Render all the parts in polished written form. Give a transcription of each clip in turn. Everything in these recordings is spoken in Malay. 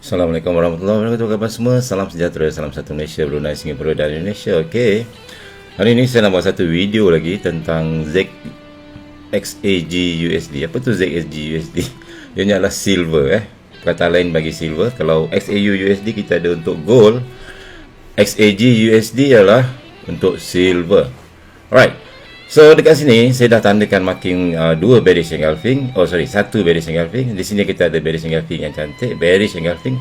Assalamualaikum warahmatullahi wabarakatuh. Khabar semua, salam sejahtera, salam satu Malaysia, Brunei, Singapura dan Indonesia. Okey, hari ini saya nak buat satu video lagi tentang XAG USD. Apa tu XAG USD? Ia adalah silver. Kata lain bagi silver. Kalau XAU USD kita ada untuk gold, XAG USD ialah untuk silver. Alright, so dekat sini saya dah tandakan marking dua bearish engulfing. Satu bearish engulfing. Di sini kita ada bearish engulfing yang cantik, bearish engulfing.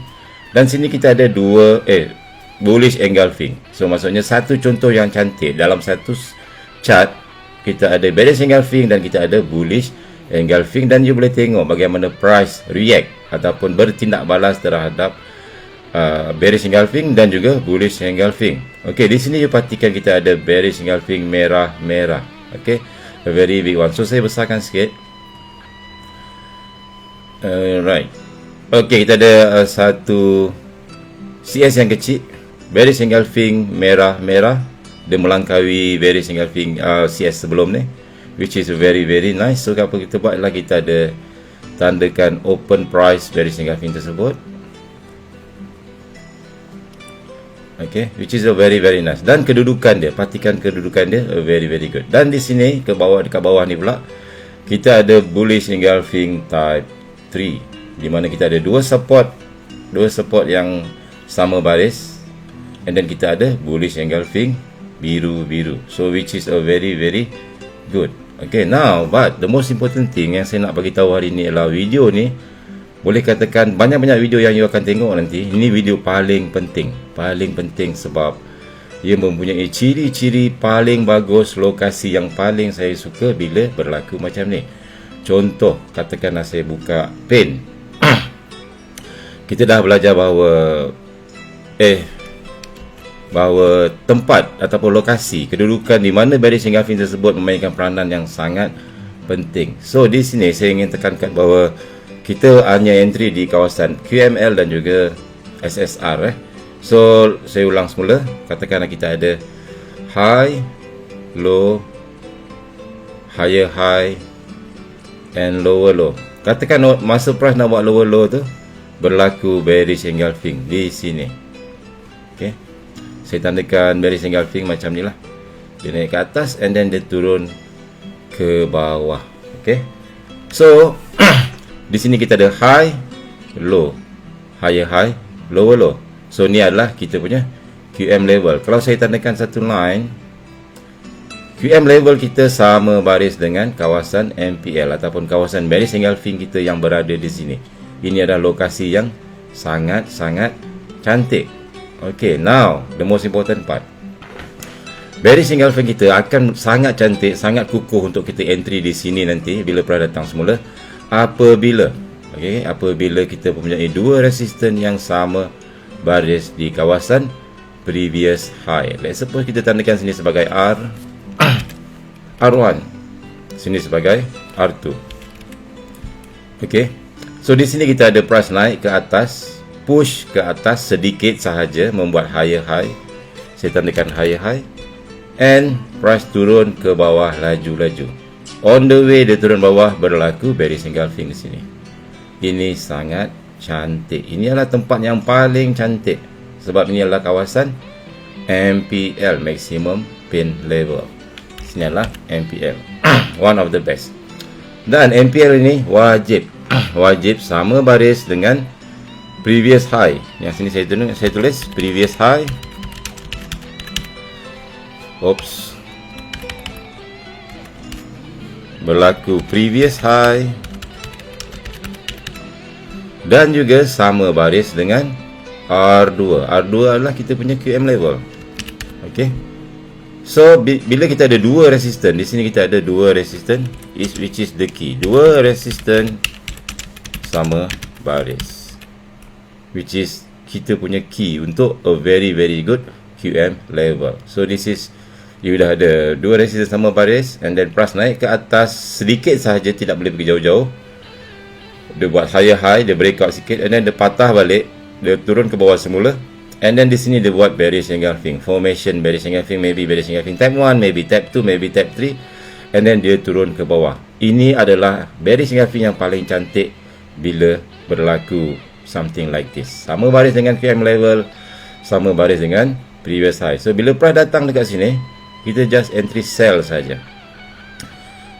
Dan sini kita ada dua bullish engulfing. So maksudnya satu contoh yang cantik dalam satu chart, kita ada bearish engulfing dan kita ada bullish engulfing, dan you boleh tengok bagaimana price react ataupun bertindak balas terhadap bearish engulfing dan juga bullish engulfing. Okey, di sini you perhatikan kita ada bearish engulfing merah-merah. Okey, a very big one. So saya besarkan sikit. Right. Okey, kita ada satu CS yang kecil, bearish engulfing merah-merah. Dia melangkaui bearish engulfing CS sebelum ni, which is very nice. So apa kita buat ialah kita ada tandakan open price bearish engulfing tersebut. Okay, which is a very nice. Dan kedudukan dia, perhatikan kedudukan dia, very good. Dan di sini dekat bawah ni pula kita ada bullish engulfing type 3, di mana kita ada dua support yang sama baris, and then kita ada bullish engulfing biru. So which is a very good. Okay, now but the most important thing yang saya nak bagi tahu hari ni ialah video ni, boleh katakan banyak video yang you akan tengok nanti. Ini video paling penting sebab ia mempunyai ciri-ciri paling bagus, lokasi yang paling saya suka bila berlaku macam ni. Contoh, katakanlah saya buka pen. Kita dah belajar bahawa tempat ataupun lokasi, kedudukan di mana bearish engulfing tersebut memainkan peranan yang sangat penting. So di sini saya ingin tekankan bahawa kita hanya entry di kawasan QML dan juga SSR. So saya ulang semula. Katakanlah kita ada high, low, higher high and lower low. Katakan masa price nak buat lower low tu berlaku bearish engulfing di sini. Okay, saya tandakan bearish engulfing macam ni lah. Dia naik ke atas and then dia turun ke bawah. Okay, so di sini kita ada high, low, higher high, lower low. So ni adalah kita punya QM level. Kalau saya tandakan satu line, QM level kita sama baris dengan kawasan MPL ataupun kawasan bearish engulfing kita yang berada di sini. Ini adalah lokasi yang sangat cantik. Okay, now the most important part. Bearish engulfing kita akan sangat cantik, sangat kukuh untuk kita entry di sini nanti bila price datang semula. Apabila kita mempunyai dua resisten yang sama baris di kawasan previous high. Let's suppose kita tandakan sini sebagai R1, sini sebagai R2. Okay, so di sini kita ada price naik ke atas, push ke atas sedikit sahaja, membuat higher high. Saya tandakan higher high, and price turun ke bawah laju. On the way dia turun bawah, berlaku bearish engulfing di sini. Ini sangat cantik. Ini adalah tempat yang paling cantik sebab ini adalah kawasan MPL, maximum pin level. Sini adalah MPL. One of the best. Dan MPL ini wajib sama baris dengan previous high. Yang sini saya tulis previous high. Berlaku previous high dan juga sama baris dengan R2. R2 adalah kita punya QM level. Okay, so bila kita ada dua resisten, di sini kita ada dua resisten, which is the key. Dua resisten sama baris, which is kita punya key untuk a very good QM level. So this is, you dah ada dua resisten sama baris, and then price naik ke atas sedikit sahaja, tidak boleh pergi jauh-jauh. Dia buat higher high, dia breakout sikit, and then dia patah balik, dia turun ke bawah semula, and then di sini dia buat bearish engulfing formation. Bearish engulfing, maybe bearish engulfing type 1, maybe type 2, maybe type 3, and then dia turun ke bawah. Ini adalah bearish engulfing yang paling cantik bila berlaku something like this. Sama baris dengan QM level, sama baris dengan previous high. So bila price datang dekat sini, kita just entry sell saja.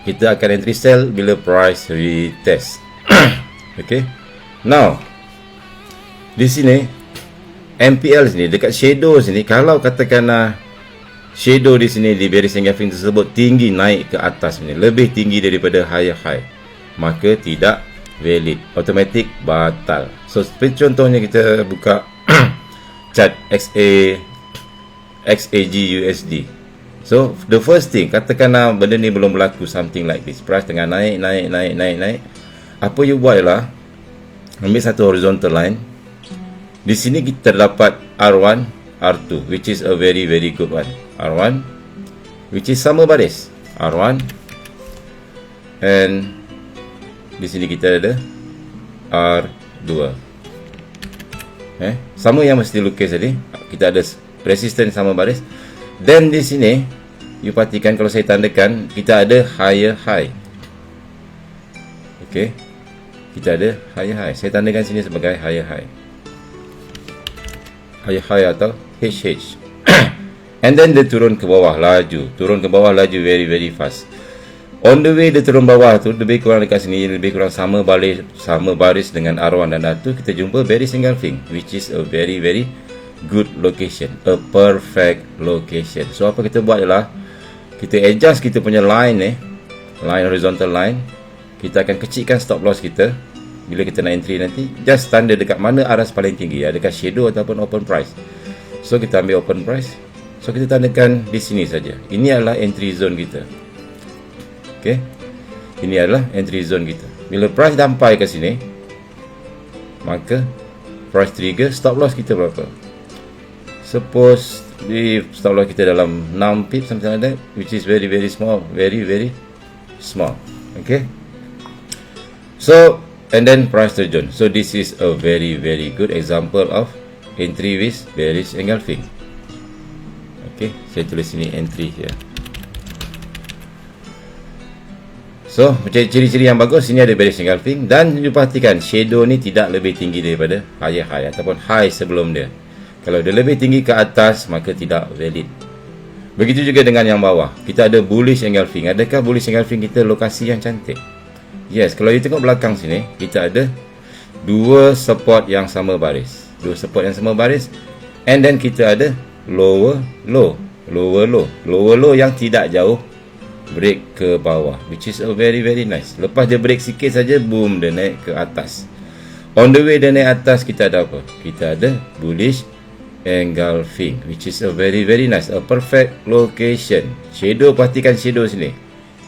Kita akan entry sell bila price retest. Okay. Now di sini MPL sini dekat shadow sini, kalau katakanlah shadow di sini di bearish engulfing tersebut tinggi naik ke atas ni, lebih tinggi daripada higher high, maka tidak valid, automatic batal. So seperti contohnya kita buka chart XAG USD. So the first thing, katakanlah benda ni belum berlaku, something like this, price tengah naik, apa you buat ialah ambil satu horizontal line. Di sini kita dapat R1, R2, which is a very good one. R1, which is sama baris R1, and di sini kita ada R2. Sama yang mesti lukis tadi, kita ada resistance sama baris. Dan di sini you perhatikan, kalau saya tandakan, kita ada higher high. Okay, kita ada higher high. Saya tandakan sini sebagai higher high. Higher high atau HH. And then dia turun ke bawah laju, very fast. On the way dia turun bawah tu, lebih kurang dekat sini, lebih kurang sama baris dengan R1 dan R2, kita jumpa bearish engulfing, which is a very good location, a perfect location. So apa kita buat ialah kita adjust kita punya line horizontal line. Kita akan kecilkan stop loss kita. Bila kita nak entry nanti, just tanda dekat mana aras paling tinggi, dekat shadow ataupun open price. So kita ambil open price, so kita tandakan di sini saja. Ini adalah entry zone kita. Okay, ini adalah entry zone kita. Bila price sampai ke sini, maka price trigger stop loss kita berapa? Suppose di stop loss kita dalam 6 pips, something like that, which is very small, very small. Okay, so and then price terjun. So this is a very good example of entry with bearish engulfing. Okay, saya tulis sini entry here. So macam ciri-ciri yang bagus, sini ada bearish engulfing, dan you perhatikan shadow ni tidak lebih tinggi daripada higher high ataupun high sebelum dia. Kalau dia lebih tinggi ke atas, maka tidak valid. Begitu juga dengan yang bawah, kita ada bullish engulfing. Adakah bullish engulfing kita lokasi yang cantik? Yes, kalau you tengok belakang sini, kita ada dua support yang sama baris, and then kita ada lower low yang tidak jauh break ke bawah, which is a very nice. Lepas dia break sikit saja, boom, dia naik ke atas. On the way dia naik atas, kita ada apa? Kita ada bullish engulfing, which is a very nice, a perfect location. Shadow, perhatikan shadow sini.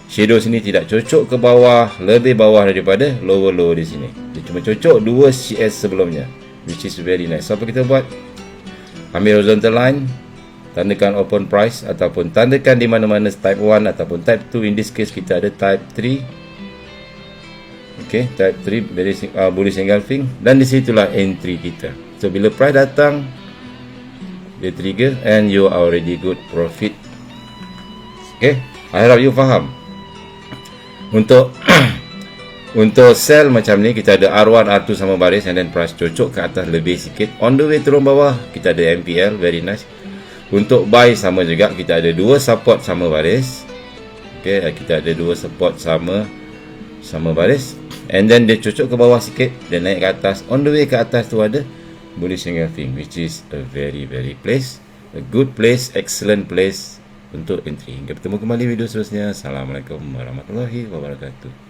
Shadow sini tidak cocok ke bawah, lebih bawah daripada lower low di sini. Dia cuma cocok 2 CS sebelumnya, which is very nice. So apa kita buat? Ambil horizontal line, tandakan open price ataupun tandakan di mana-mana type 1 ataupun type 2. In this case kita ada type 3. Okay, type 3 bullish engulfing, dan di situlah entry kita. So bila price datang, dia trigger and you are already good profit. Okay, I harap you faham. Untuk sell macam ni, kita ada R1, R2 sama baris, and then price cocok ke atas lebih sikit. On the way turun bawah, kita ada MPL, very nice. Untuk buy sama juga, kita ada dua support sama baris. Okay, kita ada dua support sama baris, and then dia cocok ke bawah sikit, dia naik ke atas. On the way ke atas tu ada bullish engulfing, which is a very place, a good place, excellent place untuk entry. Hingga bertemu kembali video seterusnya. Assalamualaikum warahmatullahi wabarakatuh.